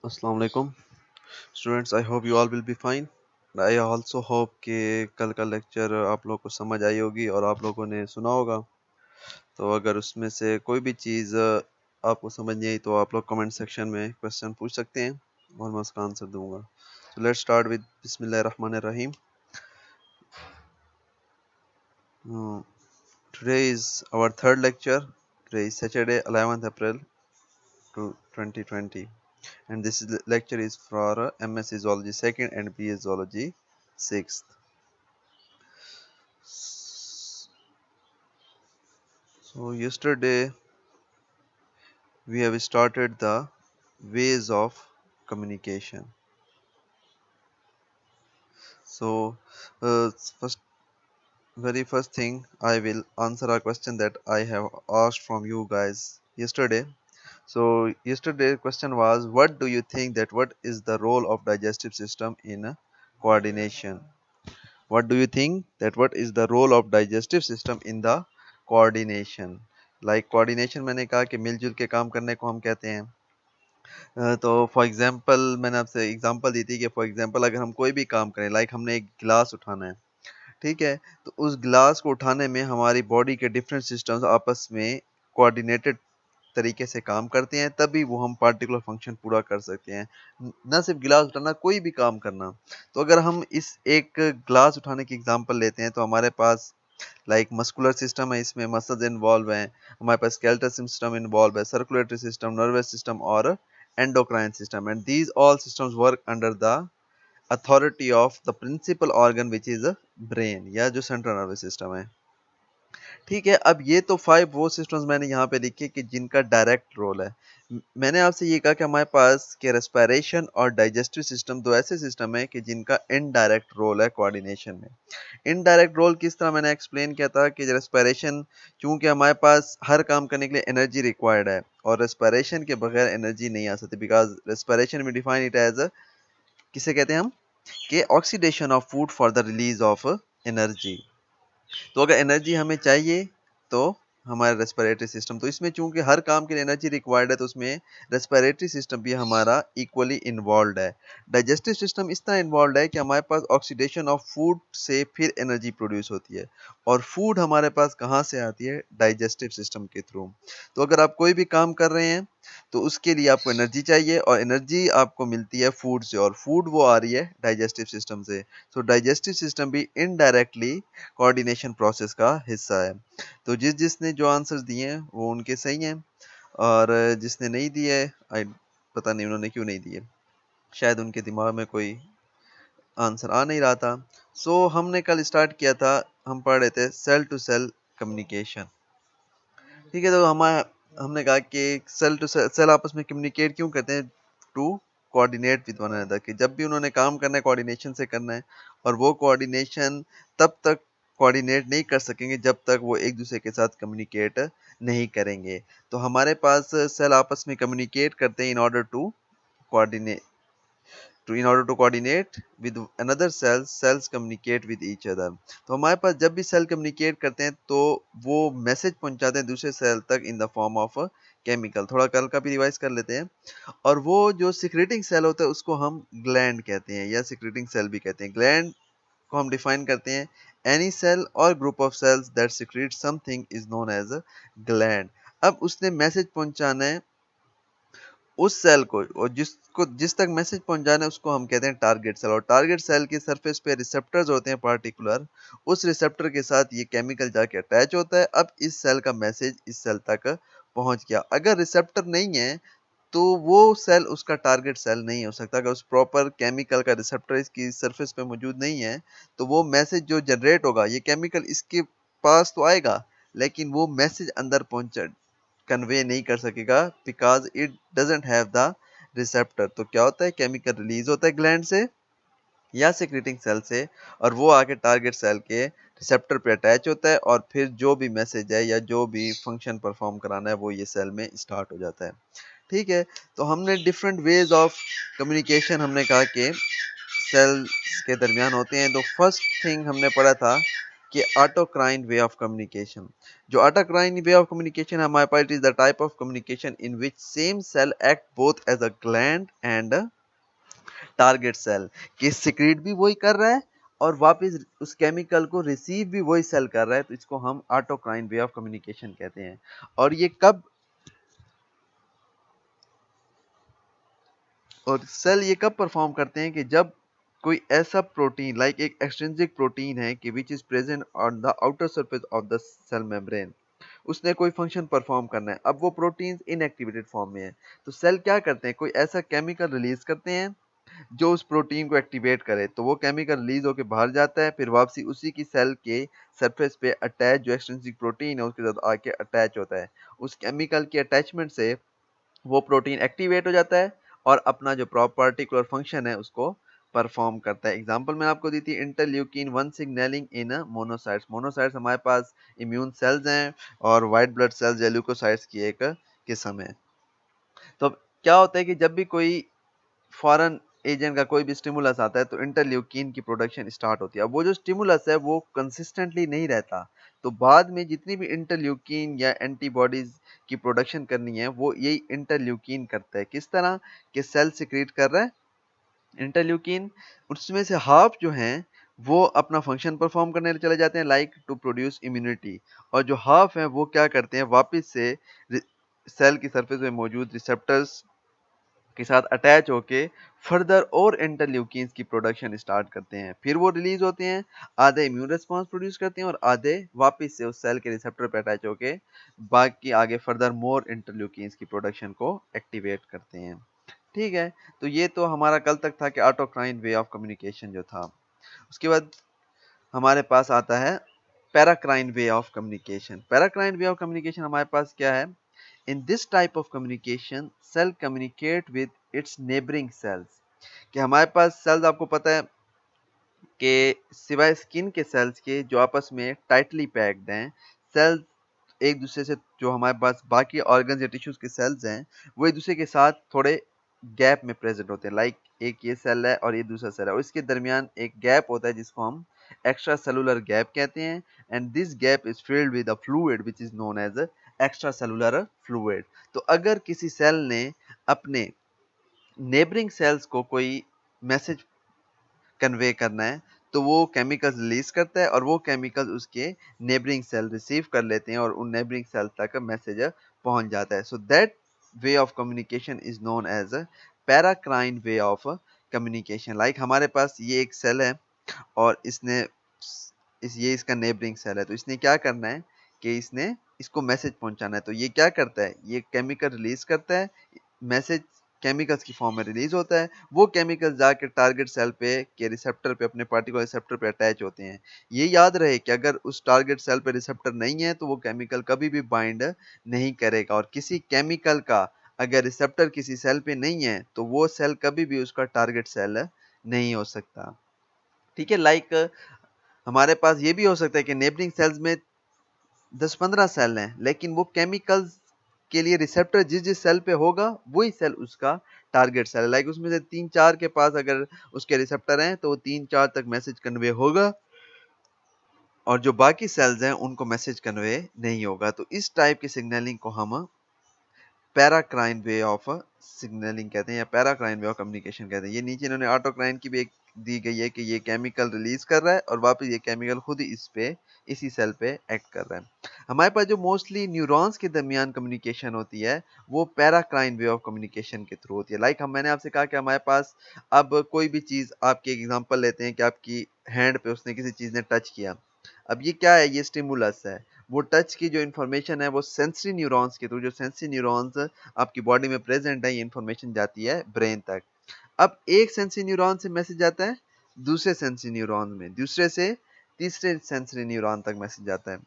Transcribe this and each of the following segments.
अस्सलाम वालेकुम students. I hope you all will be fine. I also hope कि कल का लेक्चर आप लोग को समझ आई होगी और आप लोगों ने सुना होगा। तो अगर उसमें से कोई भी चीज़ आपको समझ नहीं आई तो आप लोग कमेंट सेक्शन में क्वेश्चन पूछ सकते हैं और मैं उसका आंसर दूंगा। सो लेट्स स्टार्ट विद बिस्मिल्लाहिर्रहमानिर्रहीम। Today is our third lecture. Today is Saturday 11th April 2020 and this is lecture is for MS Zoology 2nd and BS Zoology 6th. So yesterday we have started the ways of communication. So first very first thing I will answer a question that I have asked from you guys yesterday. So yesterday question was, what do you think that what is the role of digestive system in coordination? What do you think that what is the role of digestive system in the coordination? Like coordination मैंने कहा कि मिलजुल के काम करने को हम कहते हैं। तो फॉर एग्जांपल मैंने आपसे एग्जांपल दी थी कि फॉर एग्जांपल अगर हम कोई भी काम करें, लाइक हमने एक गिलास उठाना है, ठीक है, तो उस गिलास को उठाने में हमारी बॉडी के डिफरेंट सिस्टम्स आपस में कोऑर्डिनेटेड तरीके से काम करते हैं, तभी वो हम पार्टिकुलर फंक्शन पूरा कर सकते हैं। न सिर्फ गिलास उठाना, कोई भी काम करना। तो अगर हम इस एक ग्लास उठाने की एग्जांपल लेते हैं तो हमारे पास लाइक मस्कुलर सिस्टम है, इसमें मसल्स इन्वॉल्व हैं, हमारे पास स्केलेटल सिस्टम इन्वॉल्व है, सर्कुलेटरी सिस्टम, नर्वस सिस्टम और endocrine system, and these all systems work under the authority of the principal organ which is brain, या जो सेंट्रल नर्वस सिस्टम है। ठीक है, अब ये तो 5 वो सिस्टम्स मैंने यहाँ पे लिखे कि जिनका डायरेक्ट रोल है। मैंने आपसे ये कहा कि हमारे पास के रेस्पिरेशन और डाइजेस्टिव सिस्टम दो ऐसे सिस्टम है कि जिनका इनडायरेक्ट रोल है कोऑर्डिनेशन में। इनडायरेक्ट रोल किस तरह मैंने एक्सप्लेन किया था कि रेस्पिरेशन, चूंकि हमारे पास हर काम करने के लिए एनर्जी रिक्वायर्ड है और रेस्पिरेशन के बगैर एनर्जी नहीं आ सकती, बिकॉज रेस्पिरेशन में डिफाइन इट एज, किसे कहते हैं हम, कि oxidation of food for the release of energy. तो अगर एनर्जी हमें चाहिए तो हमारा रेस्पिरेटरी सिस्टम, तो इसमें चूंकि हर काम के लिए एनर्जी रिक्वायर्ड है तो उसमें रेस्पिरेटरी सिस्टम भी हमारा इक्वली इन्वॉल्व है। डाइजेस्टिव सिस्टम इस तरह इन्वॉल्व है कि हमारे पास ऑक्सीडेशन ऑफ फूड से फिर एनर्जी प्रोड्यूस होती है, और फूड हमारे पास कहाँ से आती है, डाइजेस्टिव सिस्टम के थ्रू। तो अगर आप कोई भी काम कर रहे हैं तो उसके लिए आपको एनर्जी चाहिए, और एनर्जी आपको मिलती है फूड से, और फूड वो आ रही है डाइजेस्टिव सिस्टम से। सो डाइजेस्टिव सिस्टम भी इनडायरेक्टली कोऑर्डिनेशन प्रोसेस का हिस्सा है। तो जिसने जो आंसर्स दिए हैं वो उनके सही हैं, और जिसने नहीं दिए, आई पता नहीं उन्होंने क्यों नहीं दिए, शायद उनके दिमाग में कोई आंसर आ नहीं रहा था। सो हमने कल स्टार्ट किया था, हम पढ़ रहे थे सेल टू सेल कम्युनिकेशन। ठीक है, तो हमने कहा कि सेल टू सेल आपस में कम्युनिकेट क्यों करते हैं, to coordinate with one another, कि जब भी उन्होंने काम करना है कोऑर्डिनेशन से करना है, और वो कोऑर्डिनेशन तब तक कोऑर्डिनेट नहीं कर सकेंगे जब तक वो एक दूसरे के साथ कम्युनिकेट नहीं करेंगे। तो हमारे पास सेल आपस में कम्युनिकेट करते हैं in order to coordinate with another cells communicate with each other। तो हमारे पास जब भी सेल कम्युनिकेट करते हैं तो वो मैसेज पहुंचाते हैं दूसरे सेल तक in the form of chemical. थोड़ा कल का भी रिवाइज कर लेते हैं। और वो जो सिक्रेटिंग सेल होता है उसको हम ग्लैंड कहते हैं, या सिक्रेटिंग सेल भी कहते हैं। ग्लैंड को हम डिफाइन करते हैं, एनी सेल और group of cells that secrete something is known as gland. अब उसने मैसेज पहुंचाना है उस सेल को, और जिस तक मैसेज पहुंचाना है उसको हम कहते हैं टारगेट सेल। और टारगेट सेल के सरफेस पे रिसेप्टर्स होते हैं पार्टिकुलर, उस रिसेप्टर के साथ ये केमिकल जाके अटैच होता है। अब इस सेल का मैसेज इस सेल तक पहुंच गया। अगर रिसेप्टर नहीं है तो वो सेल उसका टारगेट सेल नहीं हो सकता। अगर उस प्रॉपर केमिकल का रिसेप्टर इसकी सरफेस पे मौजूद नहीं है तो वो मैसेज जो जनरेट होगा, ये केमिकल इसके पास तो आएगा लेकिन वो मैसेज अंदर पहुंच कन्वे नहीं कर सकेगा, because it doesn't have the receptor. तो क्या होता है, केमिकल रिलीज होता है ग्लैंड से या सिक्रेटिंग सेल से, और वो आके टारगेट सेल के रिसेप्टर पे अटैच होता है, और फिर जो भी मैसेज है या जो भी फंक्शन परफॉर्म कराना है वो ये सेल में स्टार्ट हो जाता है। ठीक है, तो हमने डिफरेंट वेज ऑफ कम्युनिकेशन हमने कहा कि सेल्स के दरमियान होते हैं। तो फर्स्ट थिंग हमने पढ़ा था कि autocrine way of communication. जो autocrine way of communication है हमारे पास, it is the type of communication in which same cell act both as a gland and a target cell. कि secrete भी वही कर रहा है और वापस उस केमिकल को रिसीव भी वही सेल कर रहा है, तो इसको हम ऑटोक्राइन वे ऑफ कम्युनिकेशन कहते हैं। और ये कब और सेल ये कब परफॉर्म करते हैं कि जब कोई ऐसा प्रोटीन लाइक एक एक्सट्रिंसिक प्रोटीन है कि which is present on the outer surface of the cell membrane, उसने कोई फंक्शन परफॉर्म करना है, अब वो प्रोटीन इनएक्टिवेटेड फॉर्म में है, तो सेल क्या करते हैं, कोई ऐसा केमिकल रिलीज करते हैं जो उस प्रोटीन को एक्टिवेट करे, तो वो केमिकल रिलीज होकर बाहर जाता है, फिर वापसी उसी की सेल के सरफेस पे अटैच जो एक्सट्रिंसिक प्रोटीन है उसके साथ आके अटैच होता है। उस केमिकल की अटैचमेंट से वो प्रोटीन एक्टिवेट हो जाता है और अपना जो पार्टिकुलर फंक्शन है उसको परफॉर्म करता है। एग्जांपल मैंने आपको दी थी इंटरल्यूकिन 1 सिग्नलिंग इन मोनोसाइट्स। मोनोसाइट्स हमारे पास इम्यून सेल्स हैं और वाइट ब्लड सेल्स या ल्यूकोसाइट्स की एक किस्म है। तो अब क्या होता है कि जब भी कोई फॉरेन एजेंट का कोई भी स्टिमुलस आता है तो इंटरल्यूकिन की प्रोडक्शन स्टार्ट होती है। अब वो जो स्टिमुलस है वो कंसिस्टेंटली नहीं रहता, तो बाद में जितनी भी इंटरल्यूकिन या एंटीबॉडीज की प्रोडक्शन करनी है वो यही इंटरल्यूकिन करता है। किस तरह के सेल सिक्रीट कर रहा है इंटरल्यूकिन, उसमें से हाफ जो हैं वो अपना फंक्शन परफॉर्म करने चले जाते हैं लाइक टू प्रोड्यूस इम्यूनिटी, और जो हाफ हैं वो क्या करते हैं, वापस से सेल की सरफेस में मौजूद रिसेप्टर्स के साथ अटैच होके फर्दर और इंटरल्यूकिन्स की प्रोडक्शन स्टार्ट करते हैं। फिर वो रिलीज होते हैं, आधे इम्यून रिस्पॉन्स प्रोड्यूस करते हैं और आधे वापस से उस सेल के रिसेप्टर पे अटैच होके बाकी आगे फर्दर मोर इंटरल्यूकिन्स की प्रोडक्शन को एक्टिवेट करते हैं। ठीक है, तो ये तो हमारा कल तक था कि ऑटोक्राइन वे ऑफ कम्युनिकेशन जो था। उसके बाद हमारे पास आता है paracrine way of communication. Paracrine way of communication हमारे पास क्या है, in this type of communication cell communicate with its neighboring cells। कि हमारे पास सेल्स आपको पता है कि सिवाय स्किन के सेल्स के जो आपस में टाइटली पैक्ड हैं, सेल्स एक दूसरे से जो हमारे पास बाकी ऑर्गन्स या टिश्यूज के सेल्स हैं वो एक दूसरे के साथ थोड़े गैप में प्रेजेंट होते हैं। लाइक एक ये सेल है और ये दूसरा सेल है और इसके दरमियान एक गैप होता है जिसको हम एक्स्ट्रा सेलुलर गैप कहते हैं, and this gap is filled with a fluid which is known as extracellular fluid. तो अगर किसी सेल ने अपने नेबरिंग सेल्स को कोई मैसेज कन्वे करना है तो वो केमिकल्स रिलीज करता है और वो केमिकल्स उसके नेबरिंग सेल रिसीव कर लेते हैं और उन नेबरिंग सेल तक मैसेज पहुंच जाता है। So that way of communication is known as paracrine way of communication. Like हमारे पास ये एक सेल है और इसने ये इसका नेबरिंग सेल है, तो इसने क्या करना है कि इसने इसको मैसेज पहुंचाना है, तो ये क्या करता है, ये केमिकल रिलीज करता है, मैसेज केमिकल्स की फॉर्म में रिलीज होता है, वो केमिकल जाके टारगेट सेल पे के रिसेप्टर पे अपने पार्टिकुलर रिसेप्टर पे अटैच होते हैं। ये याद रहे कि अगर उस टारगेट सेल पे रिसेप्टर नहीं है तो वो केमिकल कभी भी बाइंड नहीं करेगा, और किसी केमिकल का अगर रिसेप्टर किसी सेल पे नहीं है तो वो सेल कभी भी उसका टारगेट सेल नहीं हो सकता। ठीक है, लाइक हमारे पास ये भी हो सकता है कि नेबरिंग सेल्स में 10-15 सेल हैं लेकिन वो केमिकल्स के लिए रिसेप्टर जिस जिस सेल पे होगा वही सेल उसका टारगेट सेल है। लाइक उसमें से 3-4 के पास अगर उसके रिसेप्टर हैं तो वो 3-4 तक मैसेज कन्वे होगा और जो बाकी सेल्स हैं उनको मैसेज कन्वे नहीं होगा। तो इस टाइप की सिग्नलिंग को हम पैराक्राइन वे ऑफ सिग्नलिंग कहते हैं या पैराक्राइन वे ऑफ कम्युनिकेशन कहते हैं। ये नीचे इन्होंने ऑटोक्राइन की भी एक दी गई है कि ये केमिकल रिलीज कर रहा है और वापस ये केमिकल खुद ही इसी सेल पे एक्ट कर रहा है। हमारे पास जो मोस्टली न्यूरॉन्स के दरमियान कम्युनिकेशन होती है वो पैराक्राइन वे ऑफ कम्युनिकेशन के थ्रू होती है। लाइक मैंने आपसे कहा कि हमारे पास अब कोई भी चीज़, आपकी एग्जांपल लेते हैं कि आपकी हैंड पे उसने किसी चीज़ ने टच किया, अब ये क्या है, ये स्टिमुलस है, वो टच की जो इन्फॉर्मेशन है वो सेंसरी न्यूरॉन्स के थ्रू, जो सेंसरी न्यूरॉन्स आपकी बॉडी में प्रेजेंट है, ये इन्फॉर्मेशन जाती है ब्रेन तक। अब एक सेंसरी न्यूरॉन से मैसेज आता है दूसरे सेंसरी न्यूरॉन में, दूसरे से तीसरे सेंसरी न्यूरॉन तक मैसेज आता है।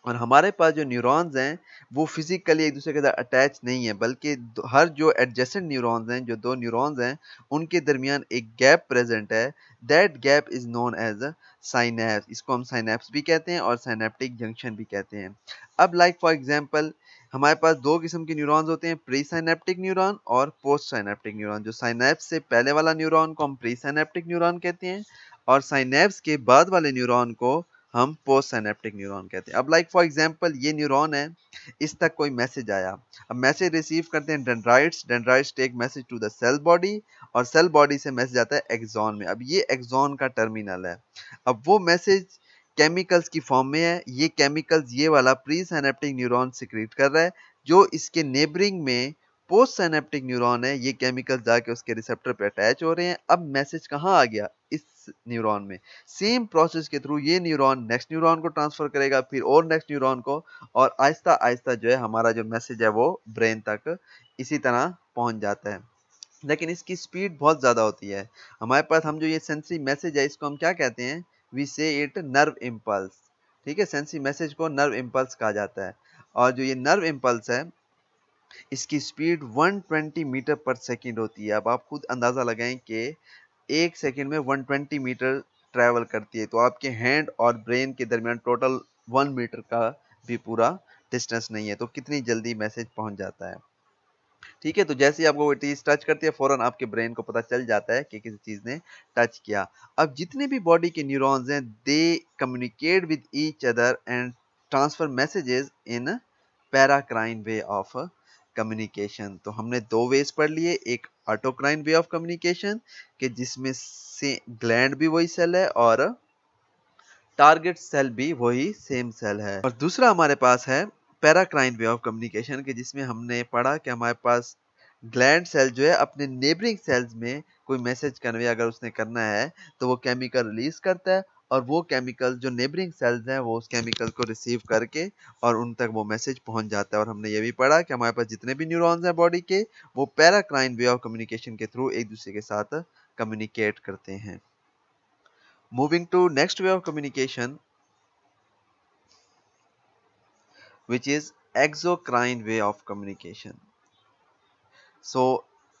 और हमारे पास जो न्यूरॉन्स हैं वो फिजिकली एक दूसरे के साथ अटैच नहीं है, बल्कि हर जो एडजेसेंट न्यूरॉन्स हैं, जो दो न्यूरॉन्स हैं उनके दरमियान एक गैप प्रेजेंट है। That gap is known as synapse. इसको हम साइनैप्स भी कहते हैं और साइनेप्टिक जंक्शन भी कहते हैं। अब लाइक फॉर एग्जांपल हमारे पास दो किस्म के न्यूरॉन्स होते हैं, प्री साइनेप्टिक न्यूरॉन और पोस्ट साइनेप्टिक न्यूरॉन। जो साइनैप्स से पहले वाला न्यूरॉन को हम प्री साइनेप्टिक न्यूरॉन कहते हैं और साइनैप्स के बाद वाले न्यूरॉन को हम पोस्ट सिनेप्टिक न्यूरॉन कहते हैं। अब लाइक फॉर एग्जांपल ये न्यूरॉन है, इस तक कोई मैसेज आया, अब मैसेज रिसीव करते हैं dendrites, dendrites take message to the cell body, और सेल बॉडी से मैसेज आता है एक्सॉन में। अब ये एक्सॉन का टर्मिनल है। अब वो मैसेज केमिकल्स की फॉर्म में है, ये केमिकल्स ये वाला प्री सिनेप्टिक न्यूरॉन सिक्रीट कर रहा है, जो इसके नेबरिंग में पोस्ट सिनेप्टिक न्यूरॉन है, ये केमिकल जाके उसके रिसेप्टर पे अटैच हो रहे हैं। अब मैसेज कहाँ आ गया, इस न्यूरॉन में। सेम प्रोसेस के थ्रू ये न्यूरॉन नेक्स्ट न्यूरॉन को ट्रांसफर करेगा, फिर और नेक्स्ट न्यूरॉन को, और आहिस्ता आहिस्ता जो है हमारा जो मैसेज है वो ब्रेन तक इसी तरह पहुंच जाता है। लेकिन इसकी स्पीड बहुत ज़्यादा होती है। हमारे पास हम जो ये सेंसरी मैसेज है इसको हम क्या कहते हैं, वी से इट नर्व इम्पल्स। ठीक है, सेंसरी मैसेज को नर्व इम्पल्स कहा जाता है। और जो ये नर्व इम्पल्स है इसकी स्पीड 120 मीटर पर सेकंड होती है। अब आप खुद अंदाज़ा लगाएं कि एक सेकंड में 120 मीटर ट्रैवल करती है, तो आपके हैंड और ब्रेन के दरमियान टोटल 1 मीटर का भी पूरा डिस्टेंस नहीं है, तो कितनी जल्दी मैसेज पहुंच जाता है। ठीक है, तो जैसे ही आपको वो चीज टच करती है फौरन आपके ब्रेन को पता चल जाता है कि किसी चीज ने टच किया। अब जितने भी बॉडी के न्यूरॉन्स हैं दे communicate with each other and transfer messages in paracrine way of communication. तो हमने दो वेज पढ़ लिए, एक ऑटोक्राइन वे ऑफ कम्युनिकेशन के जिसमें से ग्लैंड भी वही सेल है और टारगेट सेल भी वही सेम सेल है, और दूसरा हमारे पास है पैराक्राइन वे ऑफ कम्युनिकेशन के जिसमें हमने पढ़ा कि हमारे पास ग्लैंड सेल जो है अपने नेबरिंग सेल्स में कोई मैसेज कन्वे अगर उसने करना है तो वो केमिकल रिलीज करता है, और वो केमिकल जो नेबरिंग सेल्स हैं वो उस केमिकल को रिसीव करके और उन तक वो मैसेज पहुंच जाता है। और हमने ये भी पढ़ा कि हमारे पास जितने भी न्यूरॉन्स हैं बॉडी के वो पैराक्राइन वे ऑफ कम्युनिकेशन के थ्रू एक दूसरे के साथ कम्युनिकेट करते हैं। Moving to next way of communication which is exocrine way of communication. So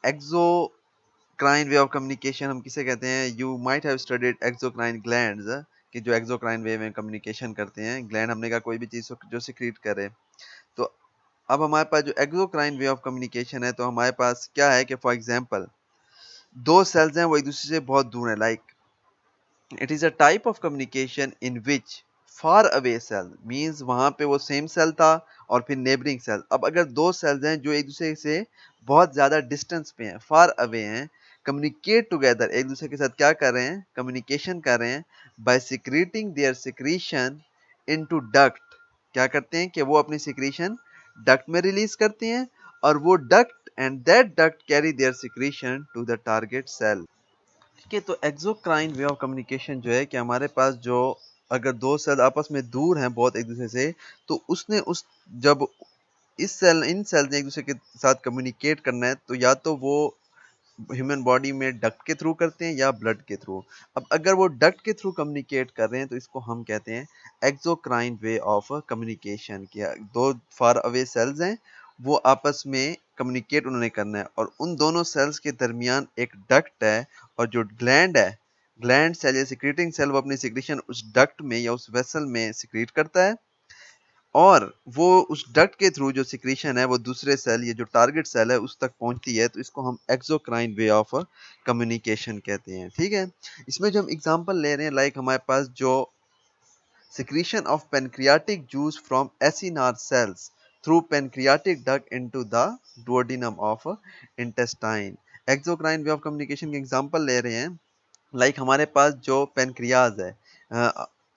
exocrine way of communication हम किसे कहते हैं, you might have studied exocrine glands कि जो exocrine way में communication करते हैं। ग्लैंड हमने कहा कोई भी चीज जो सिक्रीट करे। तो अब हमारे पास जो exocrine way of communication है, तो हमारे पास क्या है कि फॉर एग्जांपल दो सेल्स हैं वो एक दूसरे से बहुत दूर हैं, like it is a type of communication in which far away cell means वहां पे वो सेम सेल था और फिर नेबरिंग सेल। अब अगर दो सेल्स हैं जो एक दूसरे से बहुत ज्यादा डिस्टेंस पे हैं, फार अवे हैं, कम्युनिकेट टुगेदर एक दूसरे के साथ क्या कर रहे हैं, कम्युनिकेशन कर रहे हैं by secreting their secretion into duct. क्या करते हैं कि वो अपनी सिक्रीशन डक्ट में रिलीज करते हैं, और वो duct and that duct carry their secretion to the target cell. ठीक है, तो एक्सोक्राइन वे ऑफ कम्युनिकेशन जो है कि हमारे पास जो अगर दो सेल आपस में दूर हैं बहुत एक दूसरे से, तो उसने उस जब इस सेल इन सेल ने एक दूसरे के साथ कम्युनिकेट करना है तो या तो वो ह्यूमन बॉडी में डक्ट के थ्रू करते हैं या ब्लड के थ्रू। अब अगर वो डक्ट के थ्रू कम्युनिकेट कर रहे हैं तो इसको हम कहते हैं एक्सोक्राइन वे ऑफ कम्युनिकेशन। किया दो फार अवे सेल्स हैं वो आपस में कम्युनिकेट उन्होंने करना है, और उन दोनों सेल्स के दरमियान एक डक्ट है, और जो ग्लैंड है, ग्लैंड सेल या सिक्रीटिंग सेल वो अपनी सिक्रीशन उस डक्ट में या उस वेसल में सिक्रीट करता है, और वो उस डक्ट के थ्रू जो सिक्रीशन है वो दूसरे सेल ये जो टारगेट सेल है उस तक पहुंचती है, तो इसको हम एक्सोक्राइन वे ऑफ कम्युनिकेशन कहते हैं। ठीक है, इसमें जो हम एग्जांपल ले रहे हैं लाइक हमारे पास जो secretion of pancreatic juice from acinar cells through pancreatic duct into the duodenum of intestine। Exocrine way of communication के एग्जांपल ले रहे हैं लाइक हमारे पास जो पेनक्रियाज है,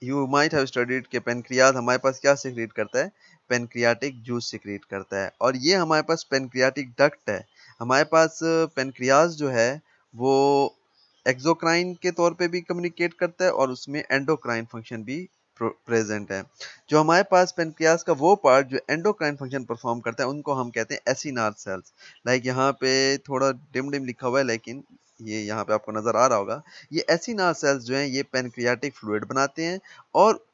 यू माइट हैव स्टडीड के पेनक्रियाज हमारे पास क्या सिक्रीट करता है, पेनक्रियाटिक जूस सिक्रीट करता है, और ये हमारे पास पेनक्रियाटिक डक्ट है। हमारे पास पेनक्रियाज जो है वो एक्सोक्राइन के तौर पे भी कम्युनिकेट करता है और उसमें एंडोक्राइन फंक्शन भी प्रेजेंट है। जो हमारे पास पेनक्रियाज का वो पार्ट जो एंडोक्राइन फंक्शन परफॉर्म करता है उनको हम कहते हैं एसिनार सेल्स। लाइक यहाँ पे थोड़ा डिम डिम लिखा हुआ है लेकिन ये यहाँ पे आपको नजर आ रहा होगा। ये एसिनार सेल्स जो हैं ये पेनक्रियाटिक फ्लूइड बनाते हैं, और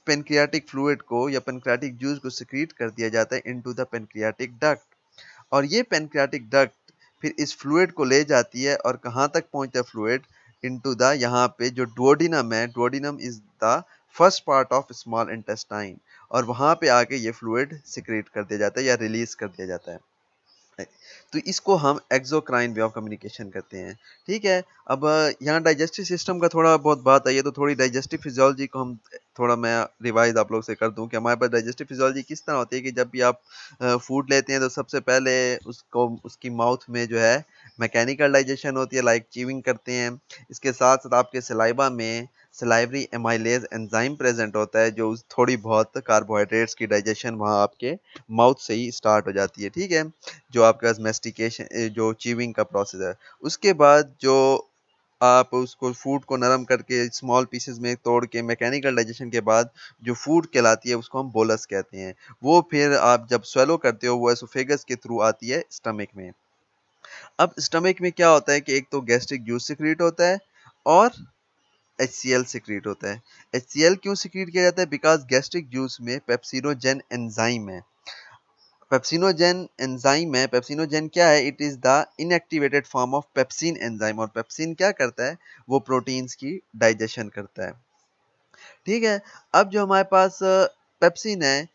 पेनक्रियाटिक फ्लूइड को या पेनक्रियाटिक जूस को सिक्रीट कर दिया जाता है इनटू द पेनक्रियाटिक डक्ट, और ये पेनक्रियाटिक डक्ट फिर इस फ्लूइड को ले जाती है और कहाँ तक पहुँचता है फ्लूइड, इनटू द यहाँ पे जो डुओडिनम है, duodenum is the first part of small intestine, और वहाँ पे आके ये फ्लूइड सिक्रीट कर दिया जाता है या रिलीज कर दिया जाता है। तो इसको हम एक्सोक्राइन वे ऑफ कम्युनिकेशन कहते हैं। ठीक है। अब यहाँ डाइजेस्टिव सिस्टम का थोड़ा बहुत बात आई है, तो थोड़ी डाइजेस्टिव फिजियोलॉजी को हम थोड़ा मैं रिवाइज आप लोग से कर दूं कि हमारे पास डाइजेस्टिव फिजियोलॉजी किस तरह होती है कि जब भी आप फूड लेते हैं तो सबसे पहले उसको उसकी माउथ में जो है मैकेनिकल डाइजेशन होती है, लाइक च्यूइंग करते हैं। इसके साथ साथ आपके सलाइवा में सलाइवरी एमाइलेज एंजाइम प्रेजेंट होता है, जो थोड़ी बहुत कार्बोहाइड्रेट्स की डाइजेशन वहाँ आपके माउथ से ही स्टार्ट हो जाती है। ठीक है। जो आपके पास मेस्टिकेशन जो च्यूइंग का प्रोसेस है, उसके बाद जो आप उसको फूड को नरम करके स्मॉल पीसेस में तोड़ के मैकेनिकल डाइजेशन के बाद जो फूड कहलाती है उसको हम बोलस कहते हैं। वो फिर आप जब स्वेलो करते हो वो एसोफेगस के थ्रू आती है स्टमक में। अब स्टमक में क्या होता है कि एक तो गैस्ट्रिक जूस सिक्रीट होता है और HCl सिक्रीट होता है। HCl क्यों सिक्रीट किया जाता है? बिकॉज गैस्ट्रिक जूस में पेप्सिनोजेन एंजाइम है। पेप्सिनोजेन एंजाइम है। पेप्सिनोजेन क्या है? It is the inactivated form of pepsin enzyme, और पेप्सिन क्या करता है? वो प्रोटीन्स की डाइजेशन करता है। ठीक है। अब जो हमारे पास पेप्सिन है,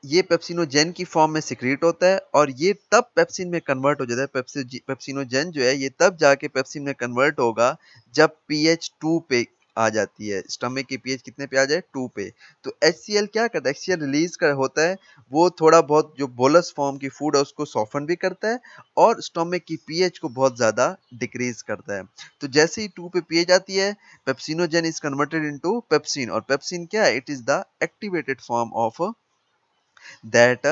ये पेप्सिनोजेन की फॉर्म में सिक्रीट होता है और ये तब पेप्सिन में कन्वर्ट हो जाता है। पेप्सिनोजेन जो है ये तब जाके पेप्सिन में कन्वर्ट होगा जब पीएच 2 पे आ जाती है। स्टमक की पीएच कितने पे आ जाए? 2 पे। तो HCl क्या करता है? HCl रिलीज कर होता है, वो थोड़ा बहुत जो बोलस फॉर्म की फूड है उसको सॉफन भी करता है और स्टमक की पीएच को बहुत ज्यादा डिक्रीज करता है। तो जैसे ही 2 पे पीएच आती है, pepsinogen is converted into pepsin, और पेप्सिन क्या है? It is the activated form of that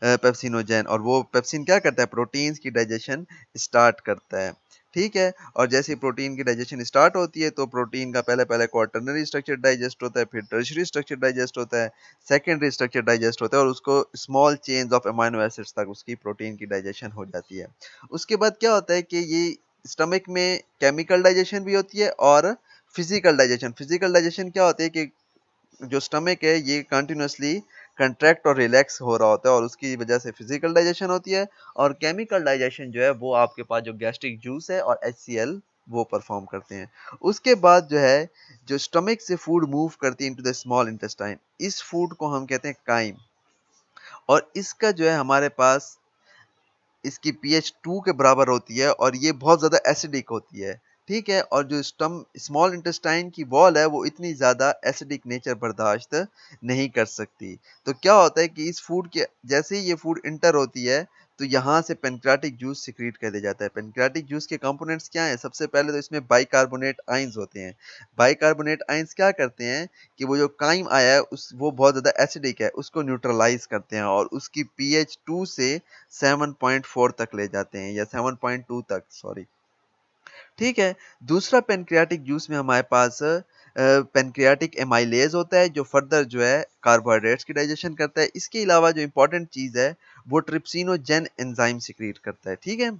pepsinogen, और वो पेप्सिन क्या करता है? प्रोटीन्स की डाइजेशन स्टार्ट करता है। ठीक है। और जैसे ही प्रोटीन की डाइजेशन स्टार्ट होती है तो प्रोटीन का पहले पहले क्वार्टरनरी स्ट्रक्चर डाइजेस्ट होता है, फिर टर्शियरी स्ट्रक्चर डाइजेस्ट होता है, सेकेंडरी स्ट्रक्चर डाइजेस्ट होता है, और उसको small chains of amino acids तक उसकी प्रोटीन की डाइजेशन हो जाती है। उसके बाद क्या होता है कि ये स्टमक में केमिकल डाइजेशन भी होती है और फिजिकल डाइजेशन। फिजिकल डाइजेशन क्या होती है कि जो स्टमक है ये कंटिन्यूअसली कंट्रैक्ट और रिलैक्स हो रहा होता है और उसकी वजह से फिजिकल डाइजेशन होती है, और केमिकल डाइजेशन जो है वो आपके पास जो गैस्ट्रिक जूस है और HCl वो परफॉर्म करते हैं। उसके बाद जो है जो स्टमक से फूड मूव करती है इनटू द स्मॉल इंटेस्टाइन, इस फूड को हम कहते हैं काइम, और इसका जो है हमारे पास इसकी पीएच 2 के बराबर होती है और ये बहुत ज़्यादा एसिडिक होती है। ठीक है। और जो स्मॉल इंटेस्टाइन की वॉल है वो इतनी ज़्यादा एसिडिक नेचर बर्दाश्त नहीं कर सकती। तो क्या होता है कि इस फूड के जैसे ही ये फूड इंटर होती है तो यहाँ से पेनक्रियाटिक जूस सिक्रीट कर दिया जाता है। पेनक्रियाटिक जूस के कंपोनेंट्स क्या हैं? सबसे पहले तो इसमें बाइकार्बोनेट आयंस होते हैं। बाइकार्बोनेट आयंस क्या करते हैं कि वो जो काइम आया है उस वो बहुत ज़्यादा एसिडिक है, उसको न्यूट्रलाइज करते हैं और उसकी पीएच 2 से 7.4 तक ले जाते हैं, या 7.2 तक, सॉरी। ठीक है। दूसरा पेनक्रियाटिक जूस में हमारे पास पेनक्रियाटिक एमाइलेज होता है जो फर्दर जो है कार्बोहाइड्रेट्स की डाइजेशन करता है। इसके अलावा जो इंपॉर्टेंट चीज है वो ट्रिप्सिनोजेन एंजाइम सिक्रीट करता है। ठीक है।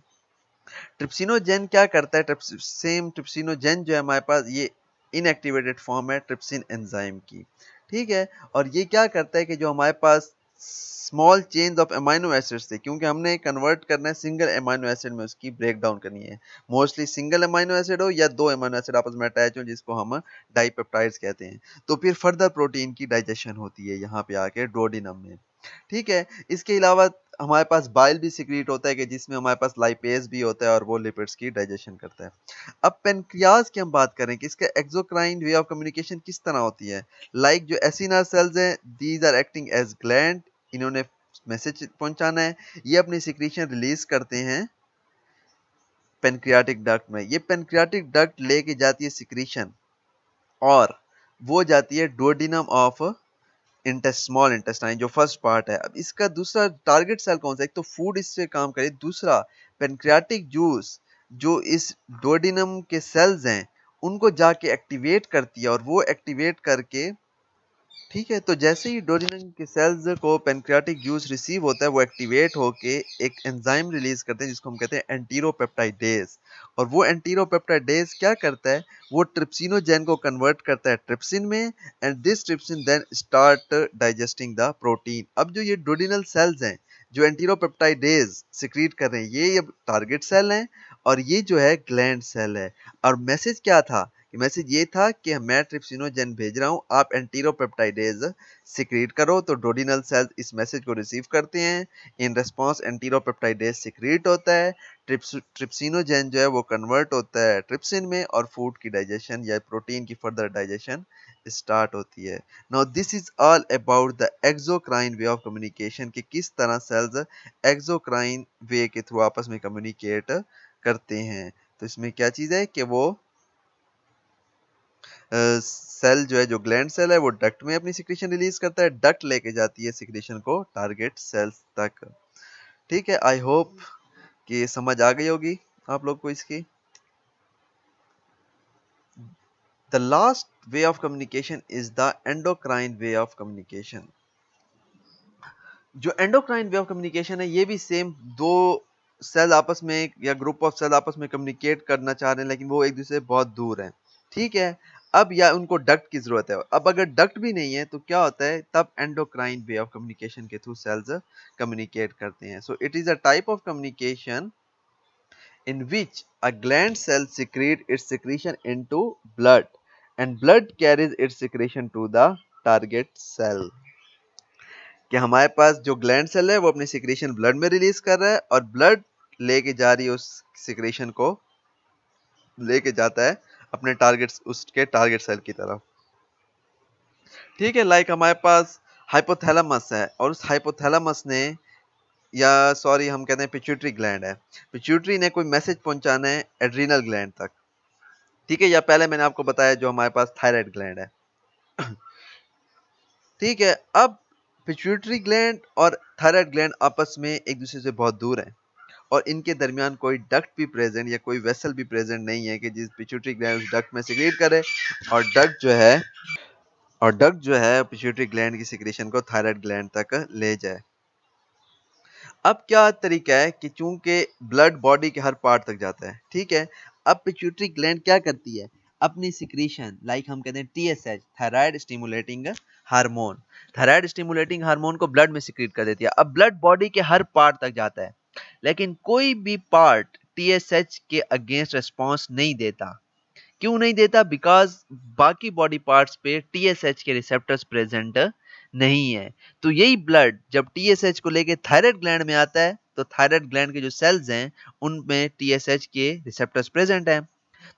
ट्रिप्सिनोजेन क्या करता है? सेम ट्रिप्सिनोजेन जो है हमारे पास ये इनएक्टिवेटेड फॉर्म है ट्रिप्सिन एंजाइम की। ठीक है। और ये क्या करता है कि जो हमारे पास small chains of amino acids थे, क्योंकि हमने कन्वर्ट करना है सिंगल अमाइनो एसिड में, उसकी ब्रेक डाउन करनी है। मोस्टली सिंगल अमाइनो एसिड हो या दो अमाइनो एसिड आपस में अटैच हो, जिसको हम डाइपेप्टाइड्स कहते हैं। तो फिर फर्दर प्रोटीन की डाइजेशन होती है यहाँ पे आके डोडिनम में। ठीक है। इसके अलावा हमारे पास बाइल भी सिक्रीट होता है कि जिसमें हमारे पास लाइपेज भी होता है और वो लिपिड्स की डाइजेशन करता है। अब पेनक्रियाज की हम बात करें कि इसका एक्सोक्राइन वे ऑफ कम्युनिकेशन किस तरह होती है। लाइक जो एसिनर सेल्स हैं, these are acting as gland, इन्होंने मैसेज पहुंचाना है, ये अपनी सिक्रीशन रिलीज करते हैं पेनक्रियाटिक डक्ट में। ये पेनक्रियाटिक डक्ट लेके जाती है सिक्रीशन और वो जाती है डोडिनम ऑफ स्मॉल इंटेस्टाइन, जो फर्स्ट पार्ट है। अब इसका दूसरा टारगेट सेल कौन सा है? एक तो फूड इससे काम करे, दूसरा पेनक्रियाटिक जूस जो इस डोडिनम के सेल्स हैं उनको जाके एक्टिवेट करती है, और वो एक्टिवेट करके, ठीक है, तो जैसे ही डोडिनम के सेल्स को पेनक्रियाटिक जूस रिसीव होता है वो एक्टिवेट होके एक एंजाइम रिलीज करते हैं जिसको हम कहते हैं एंटीरोपेप्टाइडेज। और वो एंटीरोपेप्टाइडेज क्या करता है? वो ट्रिप्सिनोजेन को कन्वर्ट करता है ट्रिप्सिन में, and this trypsin then start digesting the protein. अब जो ये डोडिनल सेल्स हैं जो एंटीरोपेप्टाइडेज सिक्रीट कर रहे हैं ये टारगेट सेल हैं और ये जो है ग्लैंड सेल है। और मैसेज क्या था कि मैसेज ये था कि मैं ट्रिप्सिनोजेन भेज रहा हूँ, आप एंटीरोपेप्टाइडेज सिक्रीट करो। तो डोडिनल सेल्स इस मैसेज को रिसीव करते हैं, इन रिस्पॉन्स एंटीरोपेप्टाइडेज सिक्रीट होता है, ट्रिप्सिनोजेन जो है वो कन्वर्ट होता है ट्रिप्सिन में और फूड की डाइजेशन या प्रोटीन की फर्दर डाइजेशन स्टार्ट होती है। Now this is all about the exocrine way of communication कि किस तरह सेल्स एक्सोक्राइन वे के थ्रू आपस में कम्युनिकेट करते हैं। तो इसमें क्या चीज है कि वो सेल जो है, जो ग्लैंड सेल है वो डक्ट में अपनी सिक्रीशन रिलीज करता है, डक्ट लेके जाती है सिक्रीशन को टारगेट सेल्स तक। ठीक है, आई होप कि समझ आ गई होगी आप लोग को इसकी। The last way of communication is the endocrine way of communication. जो एंडोक्राइन वे ऑफ कम्युनिकेशन है ये भी सेम, दो सेल आपस में या ग्रुप ऑफ सेल आपस में कम्युनिकेट करना चाह रहे हैं लेकिन वो एक दूसरे से बहुत दूर हैं। ठीक है, अब या उनको डक्ट की जरूरत है। अब अगर डक्ट भी नहीं है तो क्या होता है, तब एंडोक्राइन वे ऑफ कम्युनिकेशन के थ्रू सेल्स कम्युनिकेट करते हैं। So it is a type of communication in which a gland cell secrete its secretion into blood and blood carries its secretion to the target cell। कि हमारे पास जो gland cell है वो अपनी secretion blood में release कर रहा है और ब्लड लेके जा रही है उस सिक्रेशन को, लेके जाता है अपने टारगेट, उसके टारगेट सेल की तरफ। ठीक है, लाइक हमारे पास हाइपोथैलेमस है और उस हाइपोथैलेमस ने, या सॉरी हम कहते हैं पिट्यूटरी ग्लैंड है, पिट्यूटरी ने कोई मैसेज पहुंचाना है एड्रीनल ग्लैंड तक। ठीक है, या पहले मैंने आपको बताया जो हमारे पास थायराइड ग्लैंड है। ठीक है, अब पिट्यूटरी ग्लैंड और थायराइड ग्लैंड आपस में एक दूसरे से बहुत दूर हैं और इनके दरमियान कोई डक्ट भी प्रेजेंट या कोई वेसल भी प्रेजेंट नहीं है कि जिस पिट्यूटरी ग्लैंड उस डक्ट में सिक्रीट करे और डक्ट जो है पिट्यूटरी ग्लैंड की सिक्रीशन को थायराइड ग्लैंड तक ले जाए। अब क्या तरीका है कि चूंकि ब्लड बॉडी के हर पार्ट तक जाता है, ठीक है, अब पिट्यूटरी ग्लैंड क्या करती है, अपनी सिक्रीशन, लाइक हम कहते हैं TSH, thyroid stimulating hormone, thyroid stimulating hormone को ब्लड में सिक्रीट कर देती है। अब ब्लड बॉडी के हर पार्ट तक जाता है लेकिन कोई भी पार्ट टीएसएच के अगेंस्ट रिस्पॉन्स नहीं देता। क्यों नहीं देता? बिकॉज बाकी बॉडी पार्ट्स पे टीएसएच के रिसेप्टर्स प्रेजेंट नहीं है। तो यही ब्लड जब टीएसएच को लेके थायराइड ग्लैंड में आता है तो थायराइड ग्लैंड के जो सेल्स हैं उनमें टीएसएच के रिसेप्टर्स प्रेजेंट हैं,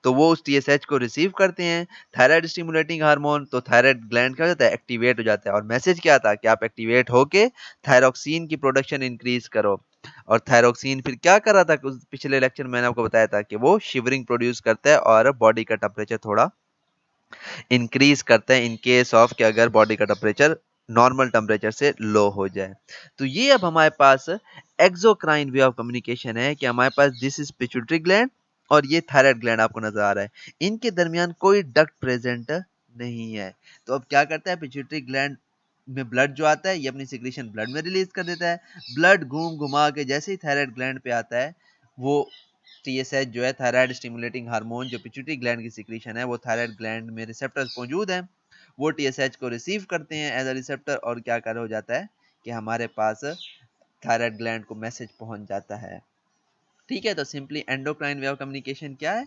तो वो उस टीएसएच को रिसीव करते हैं, थायराइड स्टिमुलेटिंग हार्मोन, तो थायराइड ग्लैंड क्या हो जाता है, एक्टिवेट हो जाता है। और मैसेज क्या था कि आप एक्टिवेट होके थायरोक्सिन की प्रोडक्शन इंक्रीज करो। और थायरोक्सिन फिर क्या कर रहा था, पिछले लेक्चर में मैंने आपको बताया था कि वो शिवरिंग प्रोड्यूस करता है और बॉडी का टेम्परेचर थोड़ा इंक्रीज करता है इन केस ऑफ कि अगर बॉडी का टेम्परेचर नॉर्मल टेम्परेचर से लो हो जाए। तो ये अब हमारे पास एक्सोक्राइन वे ऑफ कम्युनिकेशन है कि हमारे पास दिस इज पिट्यूटरी ग्लैंड और ये थायराइड ग्लैंड आपको नजर आ रहा है, इनके दरमियान कोई डक्ट प्रेजेंट नहीं है। तो अब क्या करता है, पिट्यूटरी ग्लैंड में ब्लड जो आता है ये अपनी सिक्रीशन ब्लड में रिलीज कर देता है। ब्लड घूम घुमा के जैसे ही थायराइड ग्लैंड पे आता है वो टीएसएच जो है, थायराइड स्टिमुलेटिंग हार्मोन, जो पिट्यूटरी ग्लैंड की सिक्रीशन है, वो थायराइड ग्लैंड में रिसेप्टर्स मौजूद हैं, वो टीएसएच को रिसीव करते हैं एज अ रिसेप्टर और क्या कर हो जाता है कि हमारे पास थायराइड ग्लैंड को मैसेज पहुंच जाता है। ठीक है, तो simply endocrine way of communication क्या है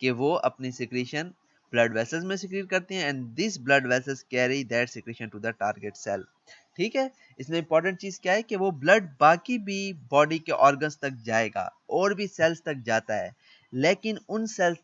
कि वो अपनी सिक्रीशन ब्लड वेसल्स में सिक्रीट करती हैं and this blood vessels carry that secretion to the target cell. ठीक है, इसमें इंपॉर्टेंट चीज क्या है कि वो ब्लड बाकी भी बॉडी के ऑर्गन्स तक जाएगा और भी सेल्स तक जाता है, लेकिन उन सेल्स,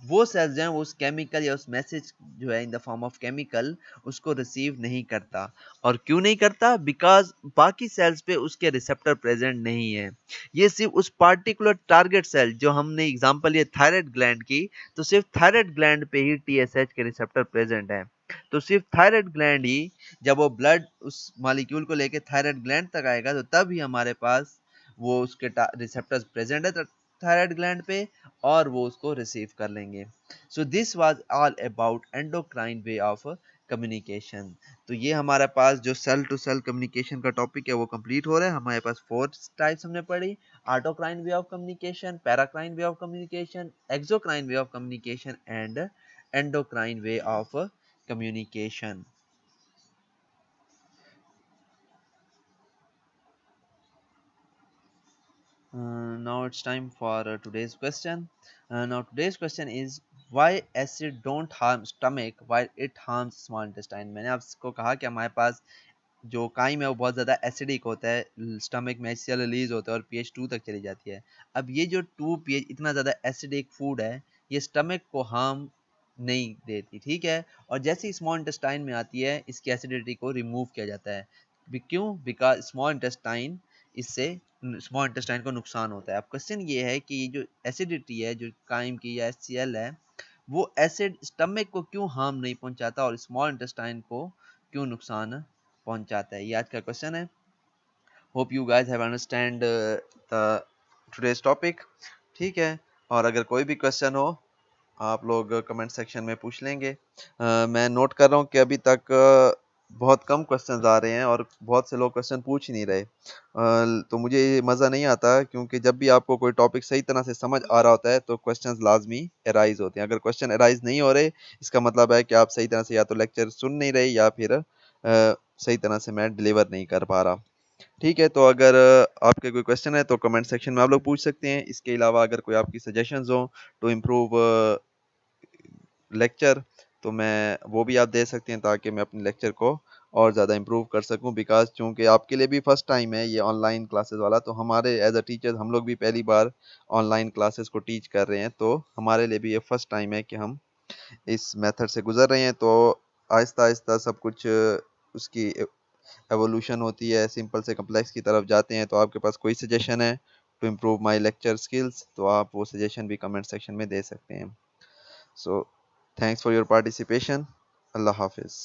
वो सेल्स जो है वो उस केमिकल या उस मैसेज जो है in the form of chemical उसको रिसीव नहीं करता। और क्यों नहीं करता? बिकॉज बाकी सेल्स पे उसके रिसेप्टर प्रेजेंट नहीं है। ये सिर्फ उस पार्टिकुलर टारगेट सेल, जो हमने एग्जांपल ये थायराइड ग्लैंड की, तो सिर्फ थायराइड ग्लैंड पे ही टीएसएच के रिसेप्टर प्रेजेंट है। तो सिर्फ थायराइड ग्लैंड ही, जब वो ब्लड उस मॉलिक्यूल को लेके थायराइड ग्लैंड तक आएगा तो तब ही हमारे पास वो उसके रिसेप्टर्स प्रेजेंट है थायराइड ग्लैंड पे और वो उसको रिसीव कर लेंगे। So this was all about endocrine way of communication. तो ये हमारे पास जो सेल टू सेल कम्युनिकेशन का टॉपिक है वो कंप्लीट हो रहा है। हमारे पास 4 टाइप्स हमने पढ़ी, autocrine way of communication, paracrine way of communication, exocrine way of communication and endocrine way of communication. Now it's time for today's question. Now today's question is why acid don't harm stomach while it harms small intestine. मैंने आपको कहा कि हमारे पास जो crime है वो बहुत ज़्यादा एसिडिक होता है, स्टमक में HCl रिलीज होता है और pH 2 तक चली जाती है। अब ये जो 2 pH इतना ज़्यादा एसिडिक फूड है, ये स्टमक को हार्म नहीं देती, ठीक है। और जैसे ही स्मॉल इंटेस्टाइन में आती है, इसकी एसिडिटी को रिमूव किया जाता है। क्यों? बिकॉज स्मॉल इंटेस्टाइन, इससे स्मॉल इंटेस्टाइन को नुकसान होता है। अब क्वेश्चन ये है कि ये जो एसिडिटी है, जो काइम की या HCl है, वो एसिड स्टमक को क्यों हार्म नहीं पहुंचाता और स्मॉल इंटेस्टाइन को क्यों नुकसान पहुंचाता है? ये आज का क्वेश्चन है। Hope you guys have understand the today's topic, ठीक है। और अगर कोई भी क्वेश्चन हो आप लोग कमेंट सेक्शन में पूछ लेंगे। मैं नोट कर रहा हूँ कि अभी तक बहुत कम क्वेश्चंस आ रहे हैं और बहुत से लोग क्वेश्चन पूछ ही नहीं रहे। तो मुझे ये मज़ा नहीं आता, क्योंकि जब भी आपको कोई टॉपिक सही तरह से समझ आ रहा होता है तो क्वेश्चंस लाजमी अराइज होते हैं। अगर क्वेश्चन अराइज नहीं हो रहे, इसका मतलब है कि आप सही तरह से या तो लेक्चर सुन नहीं रहे या फिर सही तरह से मैं डिलीवर नहीं कर पा रहा, ठीक है। तो अगर आपके कोई क्वेश्चन है तो कमेंट सेक्शन में आप लोग पूछ सकते हैं। इसके अलावा अगर कोई आपकी सजेशंस हो टू इम्प्रूव लेक्चर, तो मैं वो भी आप दे सकते हैं ताकि मैं अपने लेक्चर को और ज़्यादा इम्प्रूव कर सकूं। बिकॉज चूंकि आपके लिए भी फर्स्ट टाइम है ये ऑनलाइन क्लासेस वाला, तो हमारे एज अ टीचर हम लोग भी पहली बार ऑनलाइन क्लासेस को टीच कर रहे हैं, तो हमारे लिए भी ये फर्स्ट टाइम है कि हम इस मेथड से गुजर रहे हैं। तो आहिस्ता आहिस्ता सब कुछ उसकी एवोल्यूशन होती है, सिंपल से कम्प्लेक्स की तरफ जाते हैं। तो आपके पास कोई सजेशन है to improve my lecture skills, तो आप वो सजेशन भी कमेंट सेक्शन में दे सकते हैं। So thanks for your participation. अल्लाह हाफिज़।